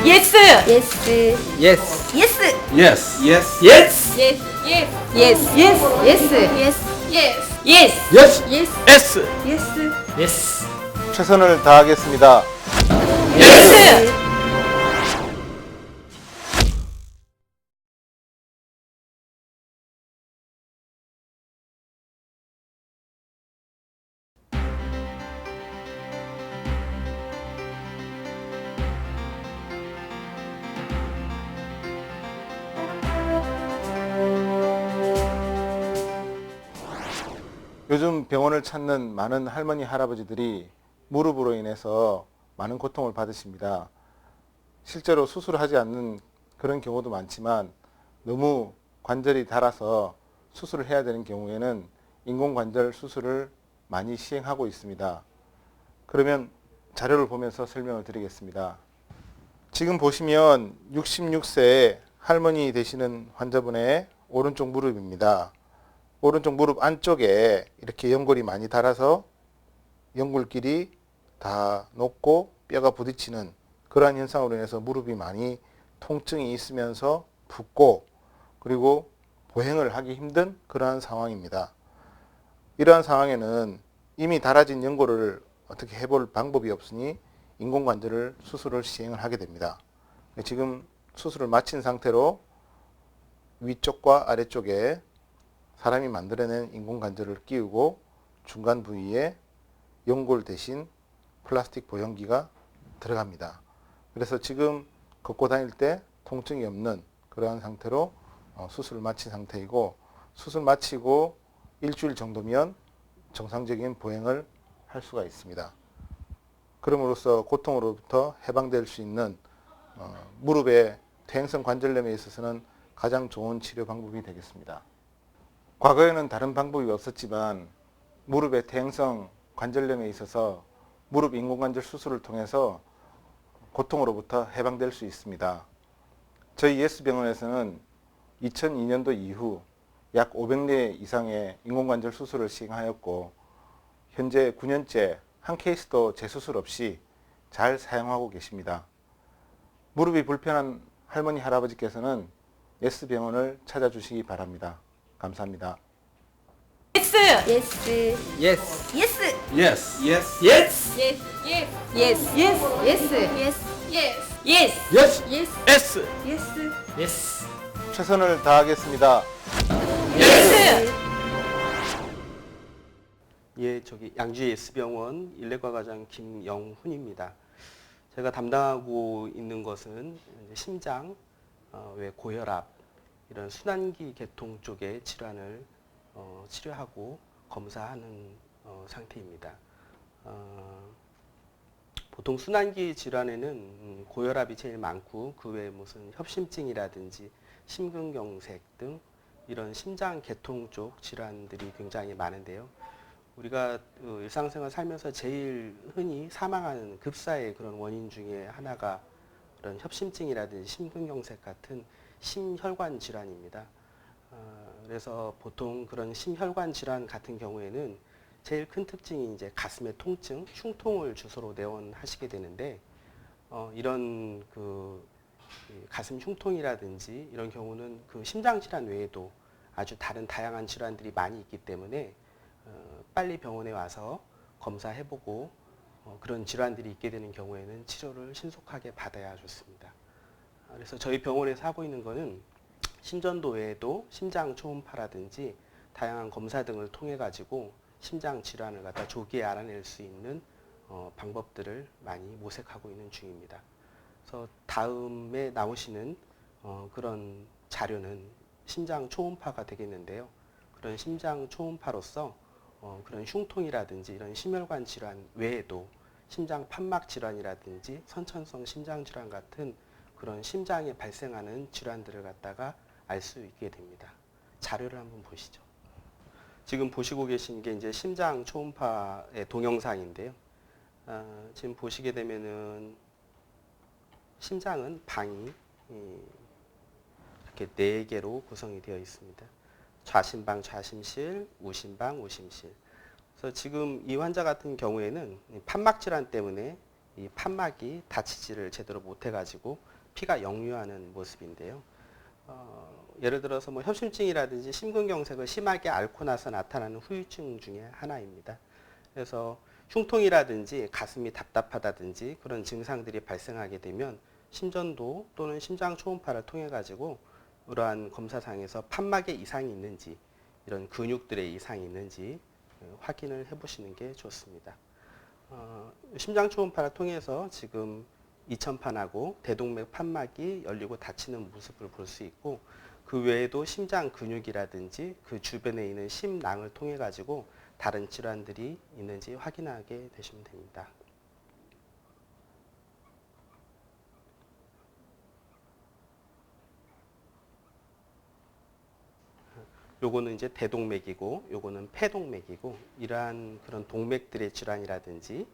예스. 예스. 예스. 예스. Yes. 예스. 예스. 예스. 예스. 예스. 예스. 예스. 예스. 예스. 예스. S. 예스. 예스. 최선을 다하겠습니다. 예스. 요즘 병원을 찾는 많은 할머니, 할아버지들이 무릎으로 인해서 많은 고통을 받으십니다. 실제로 수술을 하지 않는 그런 경우도 많지만 너무 관절이 닳아서 수술을 해야 되는 경우에는 인공관절 수술을 많이 시행하고 있습니다. 그러면 자료를 보면서 설명을 드리겠습니다. 지금 보시면 66세 할머니 되시는 환자분의 오른쪽 무릎입니다. 오른쪽 무릎 안쪽에 이렇게 연골이 많이 닳아서 연골끼리 다 녹고 뼈가 부딪히는 그러한 현상으로 인해서 무릎이 많이 통증이 있으면서 붓고 그리고 보행을 하기 힘든 그러한 상황입니다. 이러한 상황에는 이미 닳아진 연골을 어떻게 해볼 방법이 없으니 인공관절을 수술을 시행을 하게 됩니다. 지금 수술을 마친 상태로 위쪽과 아래쪽에 사람이 만들어낸 인공관절을 끼우고 중간 부위에 연골 대신 플라스틱 보형기가 들어갑니다. 그래서 지금 걷고 다닐 때 통증이 없는 그러한 상태로 수술을 마친 상태이고, 수술 마치고 일주일 정도면 정상적인 보행을 할 수가 있습니다. 그럼으로써 고통으로부터 해방될 수 있는 무릎의 퇴행성 관절염에 있어서는 가장 좋은 치료 방법이 되겠습니다. 과거에는 다른 방법이 없었지만 무릎의 퇴행성 관절염에 있어서 무릎 인공관절 수술을 통해서 고통으로부터 해방될 수 있습니다. 저희 예스병원에서는 2002년도 이후 약 500례 이상의 인공관절 수술을 시행하였고, 현재 9년째 한 케이스도 재수술 없이 잘 사용하고 계십니다. 무릎이 불편한 할머니 할아버지께서는 예스병원을 찾아주시기 바랍니다. 감사합니다. 예스. 예스. Yes. 예스. Yes. Yes. 예스. Yes. 예스. 예스. 예스. 예스. 예스. 예스. Yes. 예스. S. 예스. Yes. 최선을 다하겠습니다. 예스. 예, 저기 양주 예스병원 일내과 과장 김영훈입니다. 제가 담당하고 있는 것은 이제 심장, 외 고혈압 이런 순환기 계통 쪽의 질환을 치료하고 검사하는 상태입니다. 보통 순환기 질환에는 고혈압이 제일 많고 그 외에 무슨 협심증이라든지 심근경색 등 이런 심장 계통 쪽 질환들이 굉장히 많은데요. 우리가 일상생활 살면서 제일 흔히 사망하는 급사의 그런 원인 중에 하나가 그런 협심증이라든지 심근경색 같은 심혈관 질환입니다. 그래서 보통 그런 심혈관 질환 같은 경우에는 제일 큰 특징이 이제 가슴의 통증, 흉통을 주소로 내원하시게 되는데, 이런 가슴 흉통이라든지 이런 경우는 그 심장 질환 외에도 아주 다른 다양한 질환들이 많이 있기 때문에 빨리 병원에 와서 검사해보고 그런 질환들이 있게 되는 경우에는 치료를 신속하게 받아야 좋습니다. 그래서 저희 병원에서 하고 있는 거는 심전도 외에도 심장 초음파라든지 다양한 검사 등을 통해 가지고 심장 질환을 갖다 조기에 알아낼 수 있는 방법들을 많이 모색하고 있는 중입니다. 그래서 다음에 나오시는 그런 자료는 심장 초음파가 되겠는데요. 그런 심장 초음파로서 그런 흉통이라든지 이런 심혈관 질환 외에도 심장 판막 질환이라든지 선천성 심장 질환 같은 그런 심장에 발생하는 질환들을 갖다가 알 수 있게 됩니다. 자료를 한번 보시죠. 지금 보시고 계신 게 이제 심장 초음파의 동영상인데요. 지금 보시게 되면은 심장은 방이 이렇게 4개로 구성이 되어 있습니다. 좌심방, 좌심실, 우심방, 우심실. 그래서 지금 이 환자 같은 경우에는 판막 질환 때문에 이 판막이 다치지를 제대로 못해가지고 피가 역류하는 모습인데요. 예를 들어서 뭐 협심증이라든지 심근경색을 심하게 앓고 나서 나타나는 후유증 중에 하나입니다. 그래서 흉통이라든지 가슴이 답답하다든지 그런 증상들이 발생하게 되면 심전도 또는 심장 초음파를 통해 가지고 이러한 검사상에서 판막에 이상이 있는지 이런 근육들의 이상이 있는지 확인을 해보시는 게 좋습니다. 심장 초음파를 통해서 지금 이천판하고 대동맥 판막이 열리고 닫히는 모습을 볼 수 있고, 그 외에도 심장 근육이라든지 그 주변에 있는 심낭을 통해 가지고 다른 질환들이 있는지 확인하게 되시면 됩니다. 요거는 이제 대동맥이고 요거는 폐동맥이고 이러한 그런 동맥들의 질환이라든지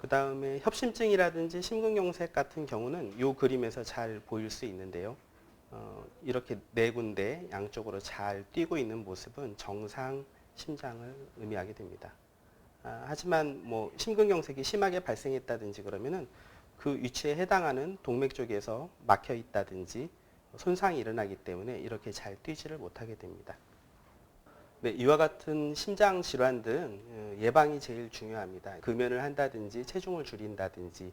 그 다음에 협심증이라든지 심근경색 같은 경우는 이 그림에서 잘 보일 수 있는데요. 이렇게 네 군데 양쪽으로 잘 뛰고 있는 모습은 정상 심장을 의미하게 됩니다. 하지만 뭐 심근경색이 심하게 발생했다든지 그러면은 그 위치에 해당하는 동맥 쪽에서 막혀 있다든지 손상이 일어나기 때문에 이렇게 잘 뛰지를 못하게 됩니다. 네, 이와 같은 심장 질환들은 예방이 제일 중요합니다. 금연을 한다든지 체중을 줄인다든지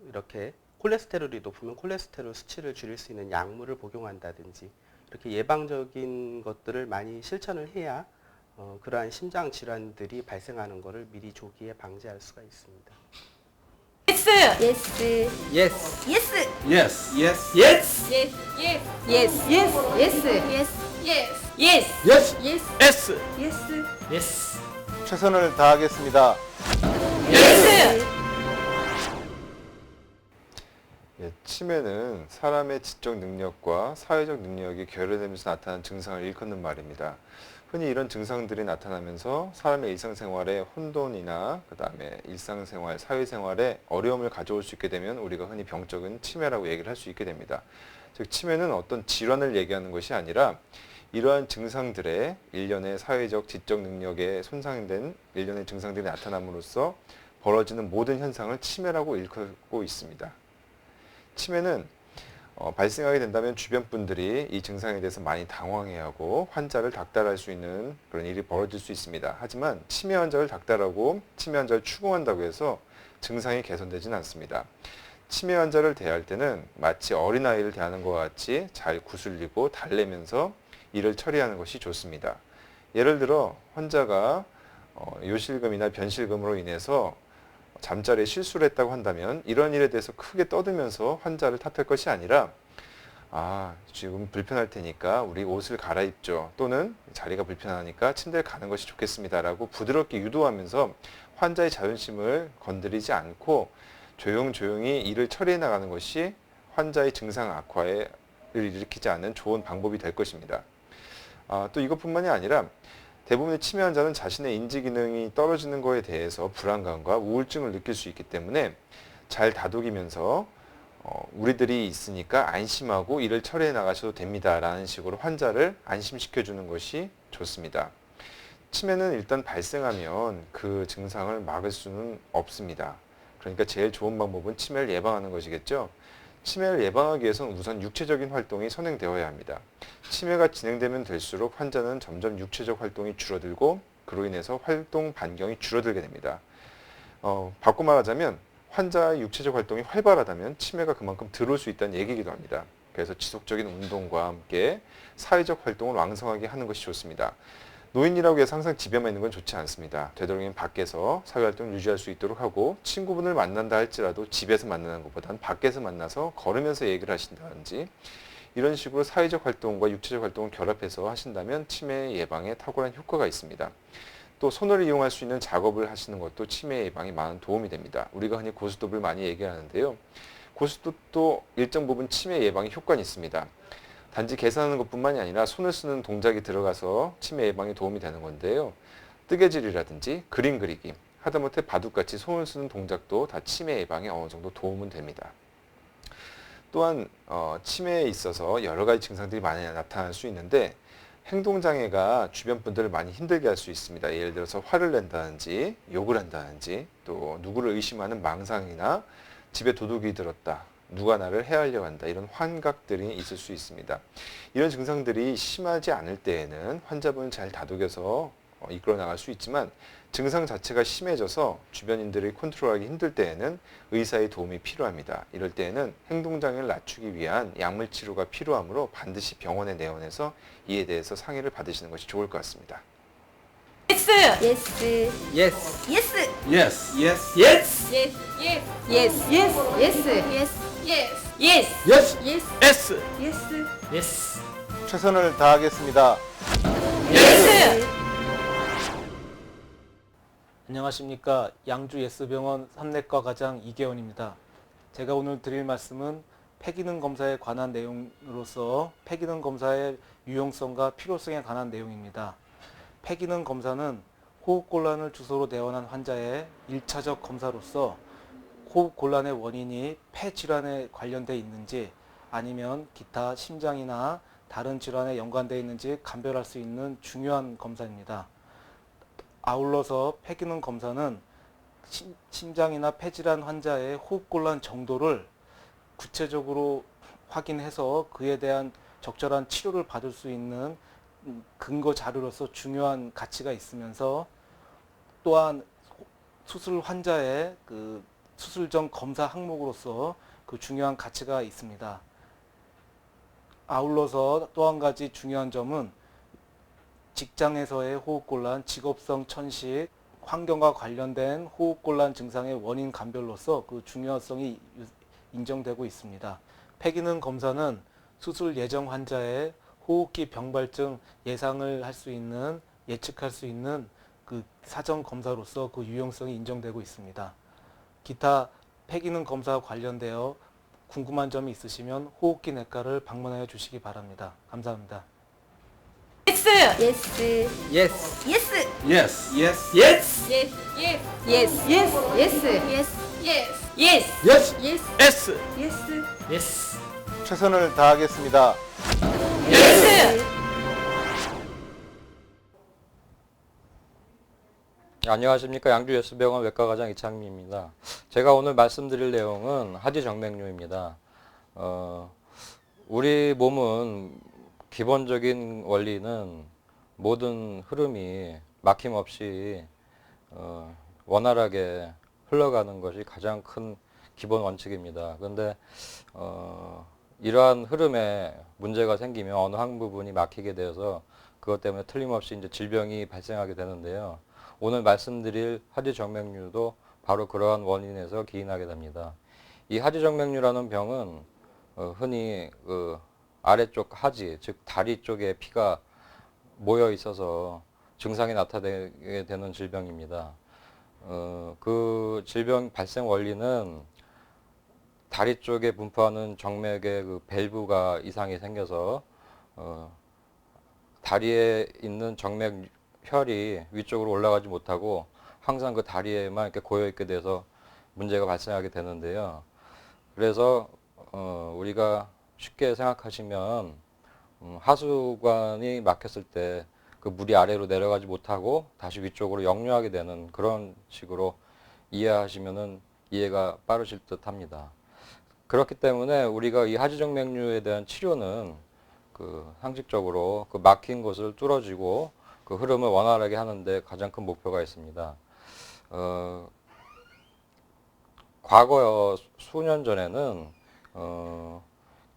이렇게 콜레스테롤이 높으면 콜레스테롤 수치를 줄일 수 있는 약물을 복용한다든지 이렇게 예방적인 것들을 많이 실천을 해야 그러한 심장 질환들이 발생하는 것을 미리 조기에 방지할 수가 있습니다. Yes. Yes. Yes. Yes. Yes. Yes. Yes. Yes. Yes. Yes. Yes. Yes. Yes. Yes. Yes. S. Yes. Yes. 최선을 다하겠습니다. Yes. 예, 치매는 사람의 지적 능력과 사회적 능력이 결여되면서 나타나는 증상을 일컫는 말입니다. 흔히 이런 증상들이 나타나면서 사람의 일상생활에 혼돈이나 그 다음에 일상생활, 사회생활에 어려움을 가져올 수 있게 되면 우리가 흔히 병적인 치매라고 얘기를 할 수 있게 됩니다. 즉 치매는 어떤 질환을 얘기하는 것이 아니라 이러한 증상들의 일련의 사회적, 지적 능력에 손상된 일련의 증상들이 나타남으로써 벌어지는 모든 현상을 치매라고 일컫고 있습니다. 치매는 발생하게 된다면 주변 분들이 이 증상에 대해서 많이 당황해하고 환자를 닥달할 수 있는 그런 일이 벌어질 수 있습니다. 하지만 치매 환자를 닥달하고 치매 환자를 추궁한다고 해서 증상이 개선되지는 않습니다. 치매 환자를 대할 때는 마치 어린아이를 대하는 것과 같이 잘 구슬리고 달래면서 일을 처리하는 것이 좋습니다. 예를 들어 환자가 요실금이나 변실금으로 인해서 잠자리에 실수를 했다고 한다면 이런 일에 대해서 크게 떠들면서 환자를 탓할 것이 아니라 지금 불편할 테니까 우리 옷을 갈아입죠. 또는 자리가 불편하니까 침대에 가는 것이 좋겠습니다. 라고 부드럽게 유도하면서 환자의 자존심을 건드리지 않고 조용조용히 일을 처리해 나가는 것이 환자의 증상 악화를 일으키지 않는 좋은 방법이 될 것입니다. 또 이것뿐만이 아니라 대부분의 치매 환자는 자신의 인지 기능이 떨어지는 것에 대해서 불안감과 우울증을 느낄 수 있기 때문에 잘 다독이면서 우리들이 있으니까 안심하고 일을 처리해 나가셔도 됩니다. 라는 식으로 환자를 안심시켜 주는 것이 좋습니다. 치매는 일단 발생하면 그 증상을 막을 수는 없습니다. 그러니까 제일 좋은 방법은 치매를 예방하는 것이겠죠. 치매를 예방하기 위해서는 우선 육체적인 활동이 선행되어야 합니다. 치매가 진행되면 될수록 환자는 점점 육체적 활동이 줄어들고 그로 인해서 활동 반경이 줄어들게 됩니다. 바꿔 말하자면 환자의 육체적 활동이 활발하다면 치매가 그만큼 들어올 수 있다는 얘기이기도 합니다. 그래서 지속적인 운동과 함께 사회적 활동을 왕성하게 하는 것이 좋습니다. 노인이라고 해서 항상 집에만 있는 건 좋지 않습니다. 되도록이면 밖에서 사회활동을 유지할 수 있도록 하고 친구분을 만난다 할지라도 집에서 만나는 것보다는 밖에서 만나서 걸으면서 얘기를 하신다든지 이런 식으로 사회적 활동과 육체적 활동을 결합해서 하신다면 치매 예방에 탁월한 효과가 있습니다. 또 손을 이용할 수 있는 작업을 하시는 것도 치매 예방에 많은 도움이 됩니다. 우리가 흔히 고스톱을 많이 얘기하는데요. 고스톱도 일정 부분 치매 예방에 효과는 있습니다. 단지 계산하는 것뿐만이 아니라 손을 쓰는 동작이 들어가서 치매 예방에 도움이 되는 건데요. 뜨개질이라든지 그림 그리기, 하다못해 바둑같이 손을 쓰는 동작도 다 치매 예방에 어느 정도 도움은 됩니다. 또한 치매에 있어서 여러 가지 증상들이 많이 나타날 수 있는데 행동장애가 주변 분들을 많이 힘들게 할 수 있습니다. 예를 들어서 화를 낸다든지 욕을 한다든지 또 누구를 의심하는 망상이나 집에 도둑이 들었다. 누가 나를 해하려고 한다. 이런 환각들이 있을 수 있습니다. 이런 증상들이 심하지 않을 때에는 환자분을 잘 다독여서 이끌어 나갈 수 있지만 증상 자체가 심해져서 주변인들이 컨트롤하기 힘들 때에는 의사의 도움이 필요합니다. 이럴 때에는 행동장애를 낮추기 위한 약물 치료가 필요하므로 반드시 병원에 내원해서 이에 대해서 상의를 받으시는 것이 좋을 것 같습니다. Yes. Yes. Yes. Yes. Yes. Yes. Yes. Yes. Yes. Yes. Yes. Yes. Yes. Yes. Yes. Yes. S. Yes. Yes. 최선을 다하겠습니다. Yes. 안녕하십니까. 양주 예스병원 삼내과 과장 이계원입니다. 제가 오늘 드릴 말씀은 폐기능 검사에 관한 내용으로서 폐기능 검사의 유용성과 필요성에 관한 내용입니다. 폐기능 검사는 호흡곤란을 주소로 내원한 환자의 1차적 검사로서 호흡곤란의 원인이 폐질환에 관련되어 있는지 아니면 기타 심장이나 다른 질환에 연관되어 있는지 감별할 수 있는 중요한 검사입니다. 아울러서 폐기능 검사는 심장이나 폐질환 환자의 호흡곤란 정도를 구체적으로 확인해서 그에 대한 적절한 치료를 받을 수 있는 근거 자료로서 중요한 가치가 있으면서 또한 수술 환자의 그 수술 전 검사 항목으로서 그 중요한 가치가 있습니다. 아울러서 또 한 가지 중요한 점은 직장에서의 호흡곤란, 직업성 천식, 환경과 관련된 호흡곤란 증상의 원인 감별로서 그 중요성이 인정되고 있습니다. 폐기능 검사는 수술 예정 환자의 호흡기 병발증 예상을 할 수 있는, 예측할 수 있는 그 사전 검사로서 그 유용성이 인정되고 있습니다. 기타 폐기능 검사와 관련되어 궁금한 점이 있으시면 호흡기 내과를 방문하여 주시기 바랍니다. 감사합니다. Yes. Yes. Yes. Yes. Yes. Yes. Yes. Yes. Yes. Yes. Yes. Yes. Yes. Yes. S. Yes. Yes. 최선을 다하겠습니다. Yes. 안녕하십니까. 양주예수병원 외과과장 이창민입니다. 제가 오늘 말씀드릴 내용은 하지정맥류입니다. 우리 몸은 기본적인 원리는 모든 흐름이 막힘없이 원활하게 흘러가는 것이 가장 큰 기본 원칙입니다. 그런데 이러한 흐름에 문제가 생기면 어느 한 부분이 막히게 되어서 그것 때문에 틀림없이 이제 질병이 발생하게 되는데요. 오늘 말씀드릴 하지정맥류도 바로 그러한 원인에서 기인하게 됩니다. 이 하지정맥류라는 병은 흔히 그 아래쪽 하지, 즉 다리 쪽에 피가 모여 있어서 증상이 나타나게 되는 질병입니다. 그 질병 발생 원리는 다리 쪽에 분포하는 정맥의 그 밸브가 이상이 생겨서 다리에 있는 정맥 혈이 위쪽으로 올라가지 못하고 항상 그 다리에만 이렇게 고여 있게 돼서 문제가 발생하게 되는데요. 그래서 우리가 쉽게 생각하시면 하수관이 막혔을 때 그 물이 아래로 내려가지 못하고 다시 위쪽으로 역류하게 되는 그런 식으로 이해하시면은 이해가 빠르실 듯 합니다. 그렇기 때문에 우리가 이 하지정맥류에 대한 치료는 그 상식적으로 그 막힌 곳을 뚫어주고 그 흐름을 원활하게 하는데 가장 큰 목표가 있습니다. 과거 수년 전에는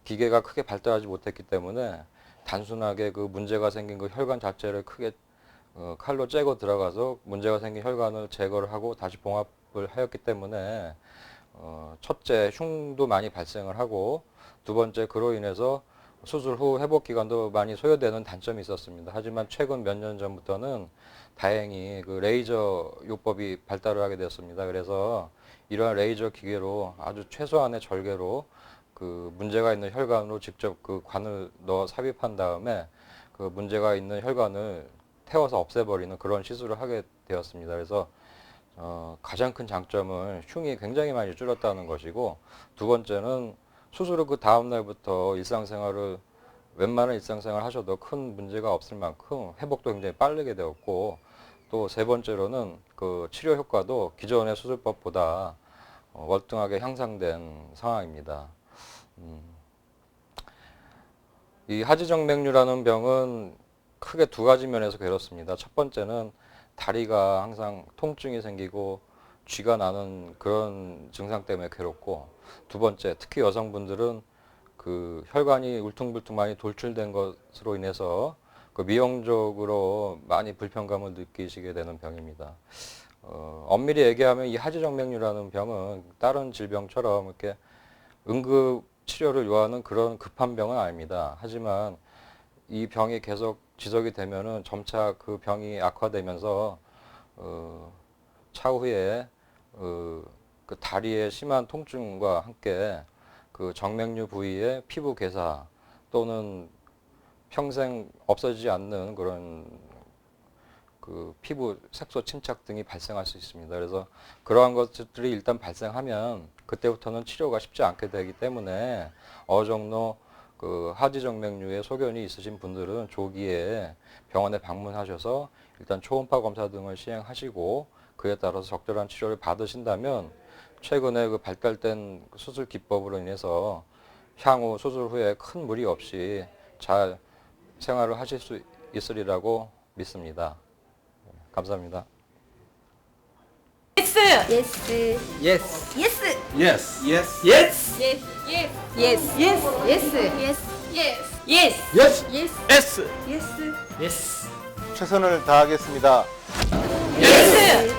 기계가 크게 발달하지 못했기 때문에 단순하게 그 문제가 생긴 그 혈관 자체를 크게 칼로 째고 들어가서 문제가 생긴 혈관을 제거를 하고 다시 봉합을 하였기 때문에 첫째 흉도 많이 발생을 하고 두 번째 그로 인해서 수술 후 회복 기간도 많이 소요되는 단점이 있었습니다. 하지만 최근 몇 년 전부터는 다행히 그 레이저 요법이 발달을 하게 되었습니다. 그래서 이러한 레이저 기계로 아주 최소한의 절개로 그 문제가 있는 혈관으로 직접 그 관을 넣어 삽입한 다음에 그 문제가 있는 혈관을 태워서 없애버리는 그런 시술을 하게 되었습니다. 그래서 가장 큰 장점은 흉이 굉장히 많이 줄었다는 것이고, 두 번째는 수술 후 그 다음 날부터 웬만한 일상생활 하셔도 큰 문제가 없을 만큼 회복도 굉장히 빠르게 되었고, 또 세 번째로는 그 치료 효과도 기존의 수술법보다 월등하게 향상된 상황입니다. 이 하지정맥류라는 병은 크게 두 가지 면에서 괴롭습니다. 첫 번째는 다리가 항상 통증이 생기고 쥐가 나는 그런 증상 때문에 괴롭고, 두 번째 특히 여성분들은 그 혈관이 울퉁불퉁 많이 돌출된 것으로 인해서 그 미용적으로 많이 불편감을 느끼시게 되는 병입니다. 엄밀히 얘기하면 이 하지정맥류라는 병은 다른 질병처럼 이렇게 응급 치료를 요하는 그런 급한 병은 아닙니다. 하지만 이 병이 계속 지속이 되면은 점차 그 병이 악화되면서 차후에 그 다리의 심한 통증과 함께 그 정맥류 부위의 피부 괴사 또는 평생 없어지지 않는 그런 그 피부 색소 침착 등이 발생할 수 있습니다. 그래서 그러한 것들이 일단 발생하면 그때부터는 치료가 쉽지 않게 되기 때문에 어느 정도 그 하지정맥류의 소견이 있으신 분들은 조기에 병원에 방문하셔서 일단 초음파 검사 등을 시행하시고 그에 따라서 적절한 치료를 받으신다면 최근에 그 발달된 수술 기법으로 인해서 향후 수술 후에 큰 무리 없이 잘 생활을 하실 수 있으리라고 믿습니다. 감사합니다. Yes. Yes. Yes. Yes. Yes. Yes. Yes. Yes. Yes. Yes. Yes. Yes. Yes. Yes. Yes. S. Yes. Yes. 최선을 다하겠습니다. Yes.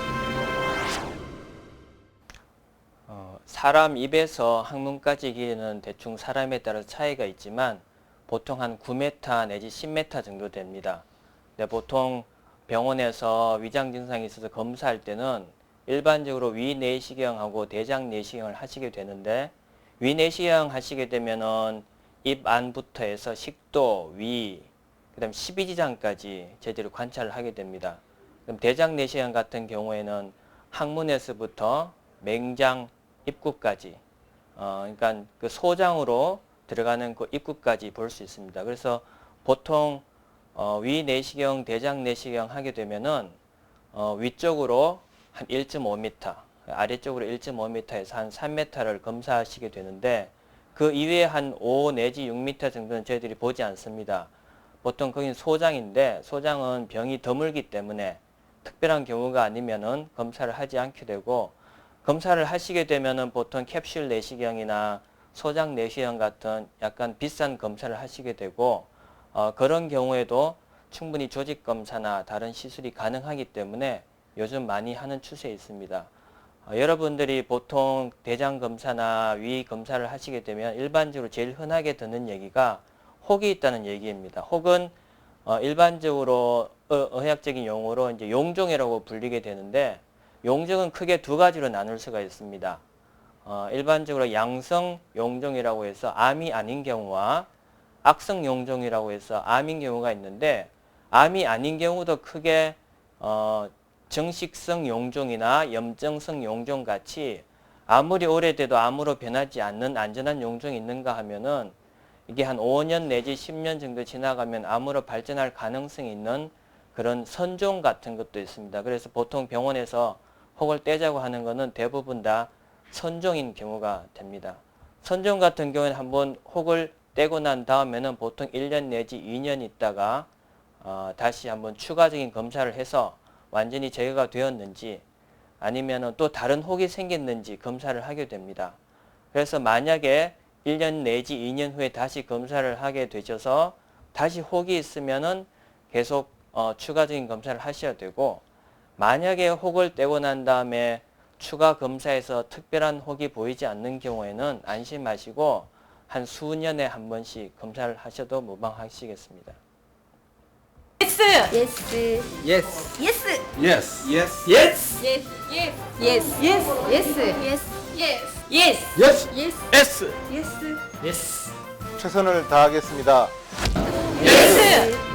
사람 입에서 항문까지 길이는 대충 사람에 따라 차이가 있지만 보통 한 9m 내지 10m 정도 됩니다. 근데 보통 병원에서 위장 증상이 있어서 검사할 때는 일반적으로 위내시경하고 대장내시경을 하시게 되는데 위내시경 하시게 되면은 입 안부터 해서 식도, 위, 그다음 십이지장까지 저희들이 관찰을 하게 됩니다. 그럼 대장내시경 같은 경우에는 항문에서부터 맹장 입구까지, 그러니까 그 소장으로 들어가는 그 입구까지 볼 수 있습니다. 그래서 보통 위내시경, 대장내시경 하게 되면은 위쪽으로 한 1.5m, 아래쪽으로 1.5m에서 한 3m를 검사하시게 되는데 그 이외에 한 5 내지 6m 정도는 저희들이 보지 않습니다. 보통 거긴 소장인데 소장은 병이 드물기 때문에 특별한 경우가 아니면은 검사를 하지 않게 되고 검사를 하시게 되면은 보통 캡슐 내시경이나 소장 내시경 같은 약간 비싼 검사를 하시게 되고 그런 경우에도 충분히 조직 검사나 다른 시술이 가능하기 때문에 요즘 많이 하는 추세에 있습니다. 여러분들이 보통 대장 검사나 위 검사를 하시게 되면 일반적으로 제일 흔하게 듣는 얘기가 혹이 있다는 얘기입니다. 혹은 일반적으로 의학적인 용어로 이제 용종이라고 불리게 되는데 용종은 크게 두 가지로 나눌 수가 있습니다. 일반적으로 양성 용종이라고 해서 암이 아닌 경우와 악성 용종이라고 해서 암인 경우가 있는데 암이 아닌 경우도 크게 정식성 용종이나 염증성 용종 같이 아무리 오래돼도 암으로 변하지 않는 안전한 용종이 있는가 하면은 이게 한 5년 내지 10년 정도 지나가면 암으로 발전할 가능성이 있는 그런 선종 같은 것도 있습니다. 그래서 보통 병원에서 혹을 떼자고 하는 것은 대부분 다 선종인 경우가 됩니다. 선종 같은 경우에는 한번 혹을 떼고 난 다음에는 보통 1년 내지 2년 있다가 다시 한번 추가적인 검사를 해서 완전히 제거가 되었는지 아니면 또 다른 혹이 생겼는지 검사를 하게 됩니다. 그래서 만약에 1년 내지 2년 후에 다시 검사를 하게 되셔서 다시 혹이 있으면은 계속 추가적인 검사를 하셔야 되고 만약에 혹을 떼고 난 다음에 추가 검사에서 특별한 혹이 보이지 않는 경우에는 안심하시고 한 수년에 한 번씩 검사를 하셔도 무방하시겠습니다. Yes. Yes. Yes. Yes. Yes. Yes. Yes. Yes. Yes. Yes. Yes. Yes. Yes. Yes. Yes. S. Yes. Yes. 최선을 다하겠습니다. Yes.